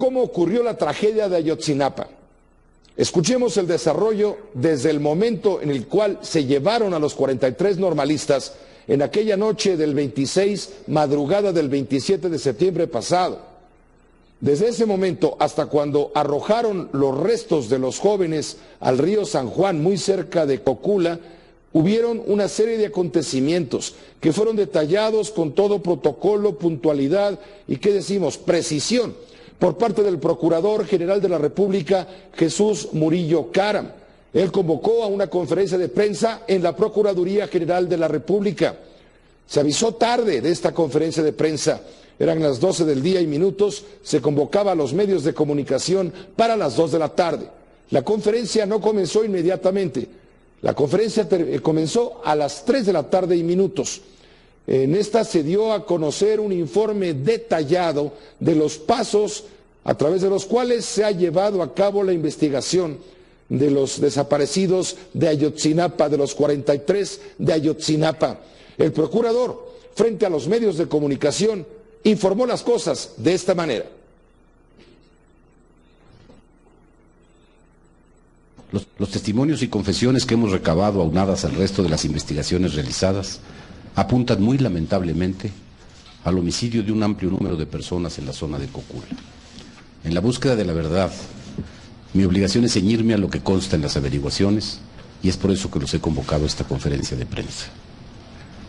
cómo ocurrió la tragedia de Ayotzinapa. Escuchemos el desarrollo desde el momento en el cual se llevaron a los 43 normalistas en aquella noche del 26, madrugada del 27 de septiembre pasado. Desde ese momento hasta cuando arrojaron los restos de los jóvenes al río San Juan, muy cerca de Cocula, hubieron una serie de acontecimientos que fueron detallados con todo protocolo, puntualidad y, ¿qué decimos?, precisión, por parte del Procurador General de la República, Jesús Murillo Caram. Él convocó a una conferencia de prensa en la Procuraduría General de la República. Se avisó tarde de esta conferencia de prensa. Eran las 12 del día y minutos, se convocaba a los medios de comunicación para las 2 de la tarde. La conferencia no comenzó inmediatamente. La conferencia comenzó a las 3 de la tarde y minutos. En esta se dio a conocer un informe detallado de los pasos a través de los cuales se ha llevado a cabo la investigación de los desaparecidos de Ayotzinapa, de los 43 de Ayotzinapa. El procurador, frente a los medios de comunicación, informó las cosas de esta manera. Los testimonios y confesiones que hemos recabado, aunadas al resto de las investigaciones realizadas, apuntan muy lamentablemente al homicidio de un amplio número de personas en la zona de Cocula. En la búsqueda de la verdad, mi obligación es ceñirme a lo que consta en las averiguaciones, y es por eso que los he convocado a esta conferencia de prensa.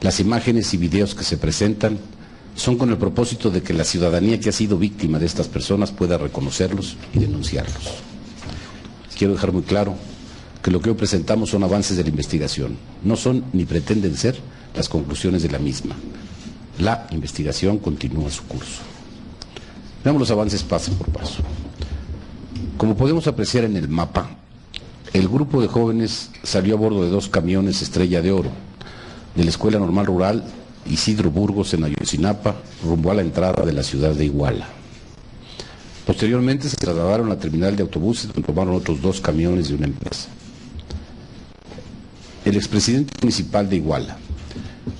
Las imágenes y videos que se presentan son con el propósito de que la ciudadanía que ha sido víctima de estas personas pueda reconocerlos y denunciarlos. Quiero dejar muy claro que lo que hoy presentamos son avances de la investigación, no son ni pretenden ser las conclusiones de la misma. La investigación continúa su curso. Veamos los avances paso por paso. Como podemos apreciar en el mapa, el grupo de jóvenes salió a bordo de 2 camiones Estrella de Oro de la Escuela Normal Rural Isidro Burgos en Ayotzinapa, rumbo a la entrada de la ciudad de Iguala. Posteriormente se trasladaron a la terminal de autobuses, donde tomaron otros 2 camiones de una empresa. El expresidente municipal de Iguala,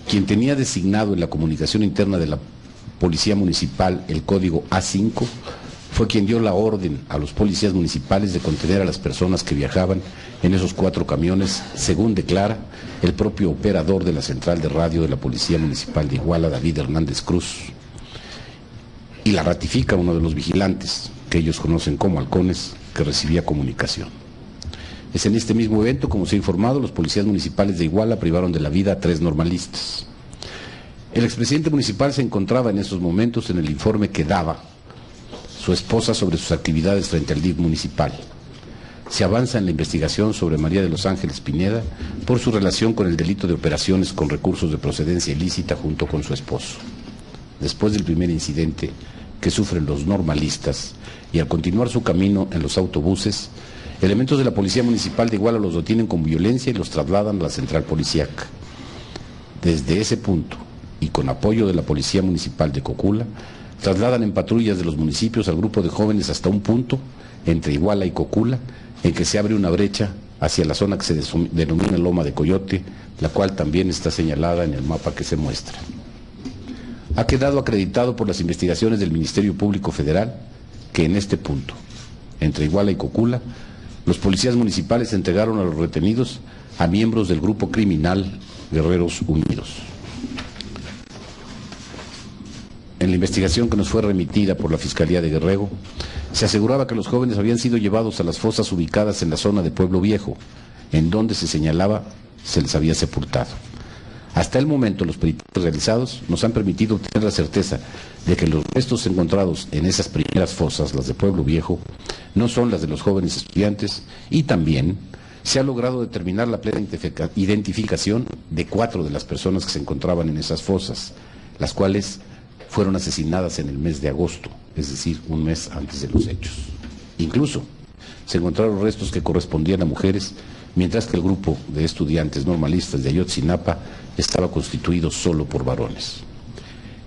quien tenía designado en la comunicación interna de la Policía Municipal el código A5, fue quien dio la orden a los policías municipales de contener a las personas que viajaban en esos 4 camiones, según declara el propio operador de la central de radio de la Policía Municipal de Iguala, David Hernández Cruz, y la ratifica uno de los vigilantes, que ellos conocen como halcones, que recibía comunicación. Es en este mismo evento, como se ha informado, los policías municipales de Iguala privaron de la vida a 3 normalistas. El expresidente municipal se encontraba en esos momentos en el informe que daba su esposa sobre sus actividades frente al DIF municipal. Se avanza en la investigación sobre María de los Ángeles Pineda por su relación con el delito de operaciones con recursos de procedencia ilícita junto con su esposo. Después del primer incidente que sufren los normalistas y al continuar su camino en los autobuses, elementos de la Policía Municipal de Iguala los detienen con violencia y los trasladan a la central policíaca. Desde ese punto, y con apoyo de la Policía Municipal de Cocula, trasladan en patrullas de los municipios al grupo de jóvenes hasta un punto, entre Iguala y Cocula, en que se abre una brecha hacia la zona que se denomina Loma de Coyote, la cual también está señalada en el mapa que se muestra. Ha quedado acreditado por las investigaciones del Ministerio Público Federal que en este punto, entre Iguala y Cocula, los policías municipales entregaron a los retenidos a miembros del grupo criminal Guerreros Unidos. En la investigación que nos fue remitida por la Fiscalía de Guerrero, se aseguraba que los jóvenes habían sido llevados a las fosas ubicadas en la zona de Pueblo Viejo, en donde se señalaba se les había sepultado. Hasta el momento, los peritajes realizados nos han permitido obtener la certeza de que los restos encontrados en esas primeras fosas, las de Pueblo Viejo, no son las de los jóvenes estudiantes, y también se ha logrado determinar la plena identificación de 4 de las personas que se encontraban en esas fosas, las cuales fueron asesinadas en el mes de agosto, es decir, un mes antes de los hechos. Incluso se encontraron restos que correspondían a mujeres, mientras que el grupo de estudiantes normalistas de Ayotzinapa estaba constituido solo por varones.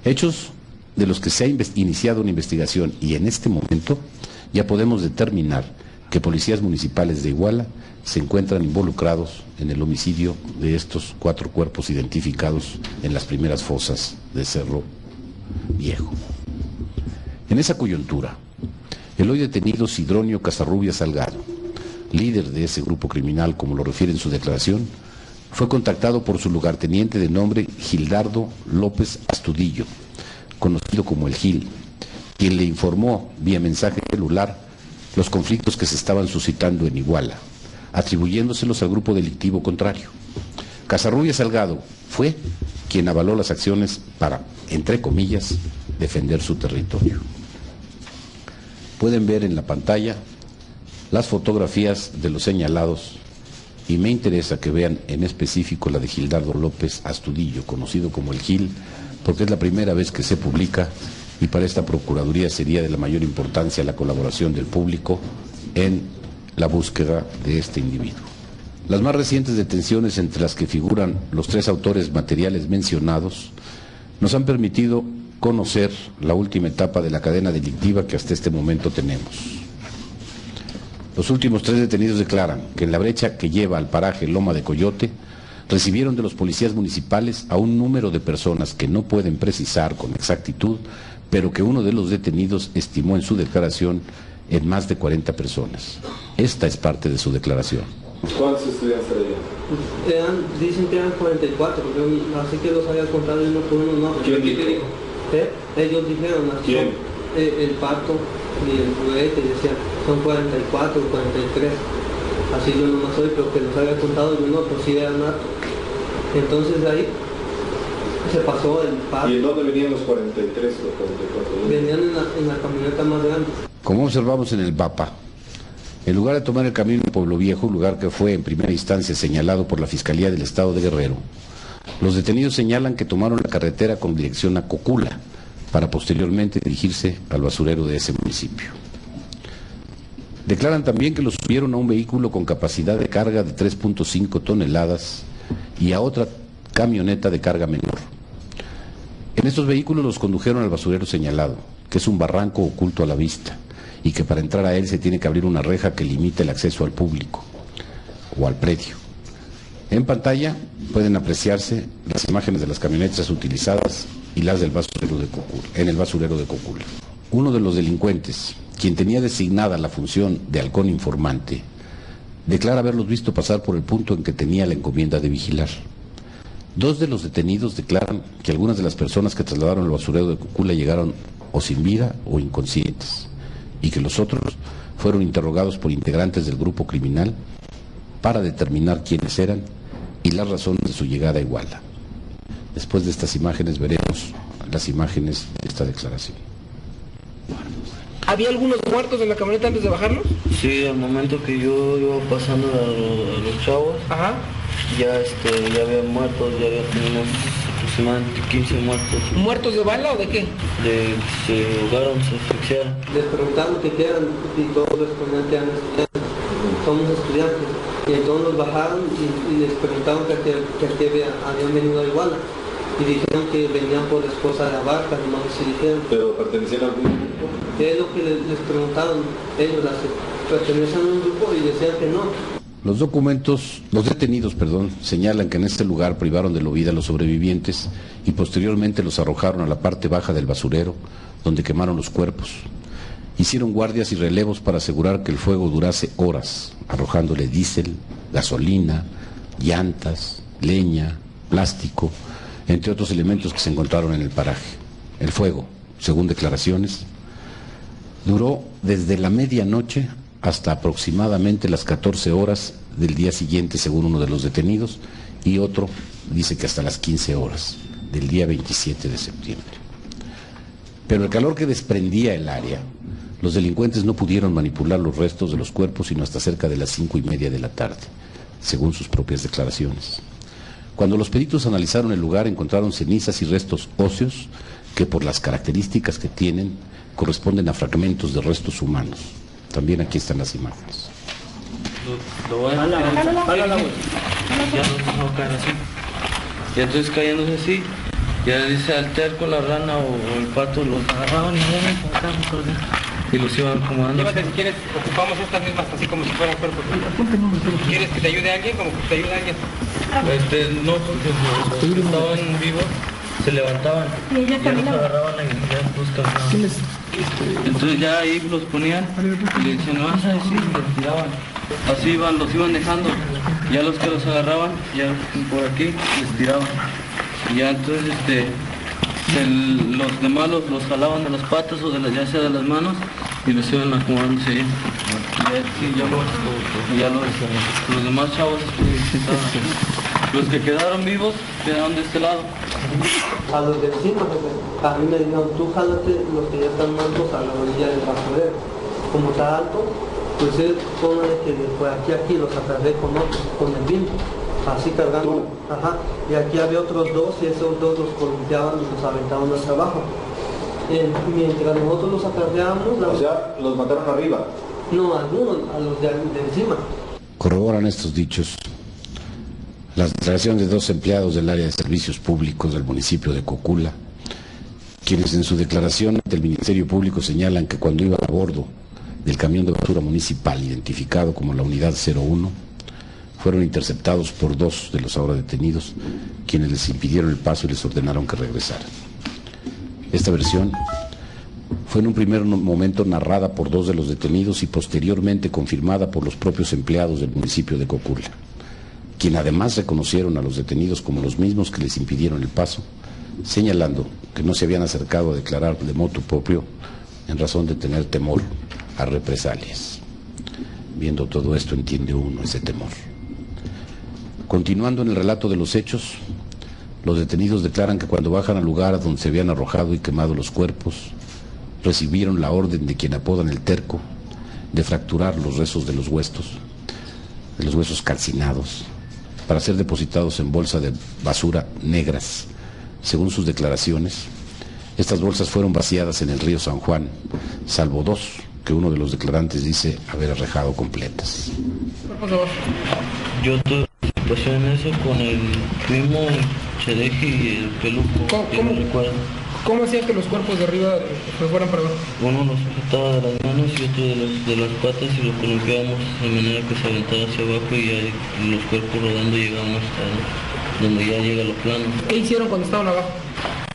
Hechos de los que se ha iniciado una investigación, y en este momento ya podemos determinar que policías municipales de Iguala se encuentran involucrados en el homicidio de estos 4 cuerpos identificados en las primeras fosas de Cerro Viejo. En esa coyuntura, El hoy detenido Sidronio Casarrubias Salgado, líder de ese grupo criminal, como lo refiere en su declaración, fue contactado por su lugarteniente de nombre Gildardo López Astudillo, conocido como el Gil, quien le informó vía mensaje celular los conflictos que se estaban suscitando en Iguala, atribuyéndoselos al grupo delictivo contrario. Casarrubias Salgado fue quien avaló las acciones para, entre comillas, defender su territorio. Pueden ver en la pantalla las fotografías de los señalados y me interesa que vean en específico la de Gildardo López Astudillo, conocido como el Gil, porque es la primera vez que se publica y para esta Procuraduría sería de la mayor importancia la colaboración del público en la búsqueda de este individuo. Las más recientes detenciones, entre las que figuran los 3 autores materiales mencionados, nos han permitido conocer la última etapa de la cadena delictiva que hasta este momento tenemos. Los últimos 3 detenidos declaran que en la brecha que lleva al paraje Loma de Coyote recibieron de los policías municipales a un número de personas que no pueden precisar con exactitud, pero que uno de los detenidos estimó en su declaración en más de 40 personas. Esta es parte de su declaración. ¿Cuántos estudiantes traían? Dicen que eran 44, así que los había contado uno por uno. No. ¿Quién dijo? Ellos dijeron, ¿quién? El Pato y el juguete decían, son 44 o 43. Así yo no soy, pero que los había contado yo no, pues sí eran hartos. Entonces de ahí se pasó el Pato. ¿Y en dónde venían los 43 o 44? Venían en la camioneta más grande. Como observamos en el mapa, en lugar de tomar el camino a Pueblo Viejo, lugar que fue en primera instancia señalado por la Fiscalía del Estado de Guerrero, los detenidos señalan que tomaron la carretera con dirección a Cocula, para posteriormente dirigirse al basurero de ese municipio. Declaran también que los subieron a un vehículo con capacidad de carga de 3.5 toneladas y a otra camioneta de carga menor. En estos vehículos los condujeron al basurero señalado, que es un barranco oculto a la vista, y que para entrar a él se tiene que abrir una reja que limita el acceso al público o al predio. En pantalla pueden apreciarse las imágenes de las camionetas utilizadas y las del basurero de Cocula, en el basurero de Cocula. Uno de los delincuentes, quien tenía designada la función de halcón informante, declara haberlos visto pasar por el punto en que tenía la encomienda de vigilar. 2 de los detenidos declaran que algunas de las personas que trasladaron al basurero de Cocula llegaron o sin vida o inconscientes, y que los otros fueron interrogados por integrantes del grupo criminal para determinar quiénes eran y las razones de su llegada a Iguala. Después de estas imágenes veremos las imágenes de esta declaración. ¿Había algunos muertos en la camioneta antes de bajarlos? Sí, al momento que yo iba pasando a los chavos, Ajá. ya había muertos, ya había tenido aproximadamente 15 muertos. ¿Muertos de bala o de qué? Se ahogaron, se asfixiaron. Les preguntaron qué eran y todos respondían que eran estudiantes. Somos estudiantes. Y entonces los bajaron y les preguntaron que aquí habían venido a Iguala. Y dijeron que venían por la esposa de Abarca, no sé si dijeron. ¿Pero pertenecían a algún grupo? ¿Qué es lo que les preguntaron? Ellos pertenecían a un grupo y decían que no. Los detenidos, señalan que en este lugar privaron de la vida a los sobrevivientes y posteriormente los arrojaron a la parte baja del basurero, donde quemaron los cuerpos. Hicieron guardias y relevos para asegurar que el fuego durase horas, arrojándole diésel, gasolina, llantas, leña, plástico, entre otros elementos que se encontraron en el paraje. El fuego, según declaraciones, duró desde la medianoche hasta aproximadamente las 14 horas del día siguiente, según uno de los detenidos, y otro dice que hasta las 15 horas del día 27 de septiembre. Pero el calor que desprendía el área, los delincuentes no pudieron manipular los restos de los cuerpos sino hasta cerca de las 5:30 de la tarde, según sus propias declaraciones. Cuando los peritos analizaron el lugar, encontraron cenizas y restos óseos que, por las características que tienen, corresponden a fragmentos de restos humanos. También aquí están las imágenes. Ya no caer así. Y entonces cayéndose así, ya dice alterco la rana o el pato, los agarraban y los iban acomodando. Llévate, si quieres, ocupamos estas mismas así como si fueran cuerpos. ¿Quieres que te ayude alguien? Como que te ayude alguien. No, porque los que estaban vivos se levantaban y ya los agarraban y ya los cargaban. Entonces ya ahí los ponían y le decían, no, así, los tiraban. Así los iban dejando. Ya los que los agarraban, ya por aquí, les tiraban. Y ya entonces los demás los jalaban de las patas o ya sea de las manos y los iban acomodándose ahí. Y ya los demás chavos los que quedaron vivos quedaron de este lado. A los de encima, a mí me dijeron, tú jálate los que ya están muertos a la orilla del basurero. Como está alto, pues es como de que después aquí los agarré con el viento, así cargando. Ajá. Y aquí había otros dos y esos dos los columpiaban y los aventaban hacia abajo. Mientras nosotros los acarreábamos... O sea, los mataron arriba. No, algunos, a los de encima. Corroboran estos dichos las declaraciones de dos empleados del área de servicios públicos del municipio de Cocula, quienes en su declaración ante el Ministerio Público señalan que cuando iban a bordo del camión de basura municipal identificado como la unidad 01, fueron interceptados por dos de los ahora detenidos, quienes les impidieron el paso y les ordenaron que regresaran. Esta versión fue en un primer momento narrada por dos de los detenidos y posteriormente confirmada por los propios empleados del municipio de Cocula, quien además reconocieron a los detenidos como los mismos que les impidieron el paso, señalando que no se habían acercado a declarar de motu propio en razón de tener temor a represalias. Viendo todo esto entiende uno ese temor. Continuando en el relato de los hechos, los detenidos declaran que cuando bajan al lugar donde se habían arrojado y quemado los cuerpos, recibieron la orden de quien apodan el Terco de fracturar los restos de los huesos calcinados, para ser depositados en bolsas de basura negras. Según sus declaraciones, estas bolsas fueron vaciadas en el río San Juan, salvo dos que uno de los declarantes dice haber arrojado completas. Yo tuve situación en eso con el primo, el Chedeji y el Peluco. ¿Cómo hacían que los cuerpos de arriba se fueran para abajo? Uno los sujetaba de las manos y otro de las patas y los columpiábamos de manera que se aventara hacia abajo y ya los cuerpos rodando llegaban hasta donde ya llega lo plano. ¿Qué hicieron cuando estaban abajo?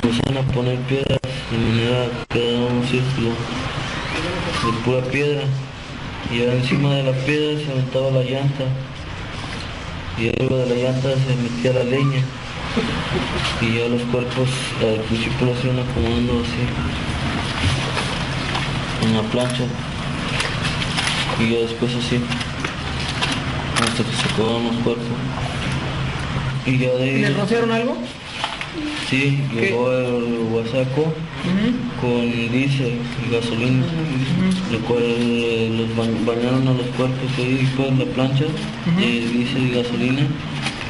Empezaron a poner piedras de manera que quedaba un círculo de pura piedra y ya encima de la piedra se aventaba la llanta y arriba de la llanta se metía la leña. Y ya los cuerpos al principio los iban acomodando así en la plancha y ya después así hasta que se acabaron los cuerpos y ya de ahí... ¿Les rociaron algo? Sí, llegó el guasaco con diésel y gasolina, lo cual los bañaron a los cuerpos ahí con la plancha de diésel y gasolina.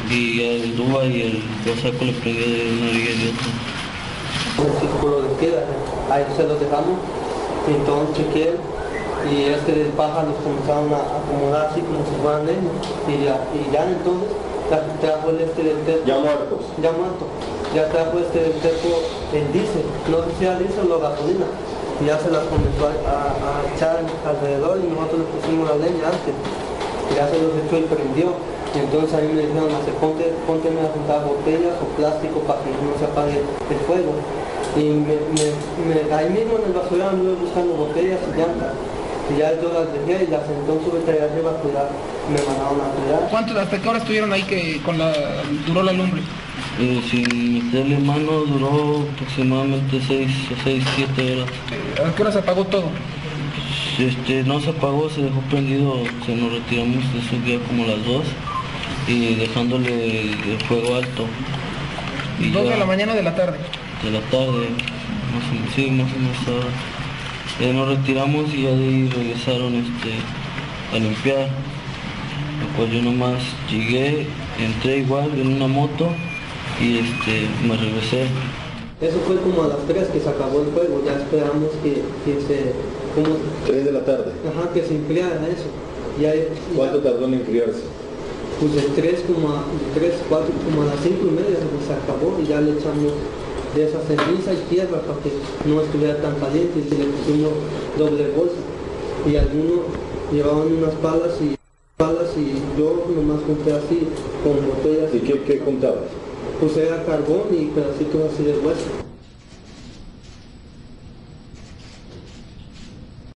Y el Duba y el guasaco le prendió de una orilla y de otra. Un círculo de piedra, ahí se los dejamos, y entonces chequeé, y de paja los comenzaron a acomodar así como si fueran leña, y ya entonces trajo el del terco. ¿Ya muertos? Ya muerto. Ya trajo del terco el diésel, no sé si era diésel o gasolina, y ya se las comenzó a echar alrededor y nosotros le pusimos la leña antes, y ya se los echó y prendió. Y entonces a mí me dijeron, ponte a juntar botellas o plástico para que no se apague el fuego. Y ahí mismo en el basurero anduve buscando botellas y llantas. Y ya yo las dejé y las entonces tuve arriba a cuidar. Me mandaron a cuidar. ¿Hasta qué hora estuvieron ahí que duró la lumbre? Sin meterle mano duró aproximadamente 6 o 7 horas. ¿A qué hora se apagó todo? No se apagó, se dejó prendido, nos retiramos de ese día como a las 2 y dejándole el fuego alto. Y 2 de la mañana o de la tarde. De la tarde, más o menos ahora. Nos retiramos y ya de ahí regresaron a limpiar. Pues yo nomás llegué, entré igual en una moto y me regresé. Eso fue como a las 3 que se acabó el fuego, ya esperamos que se... Como, 3 de la tarde. Ajá, que se enfriara eso. ¿Cuánto tardó en enfriarse? Pues de 3, 4, como a las 5:30 se acabó y ya le echamos de esa ceniza y tierra para que no estuviera tan caliente y le pusimos doble bolsa. Y algunos llevaban unas palas y yo nomás junté así con botellas. ¿Y qué contabas? Pues era carbón y pedacitos así de hueso.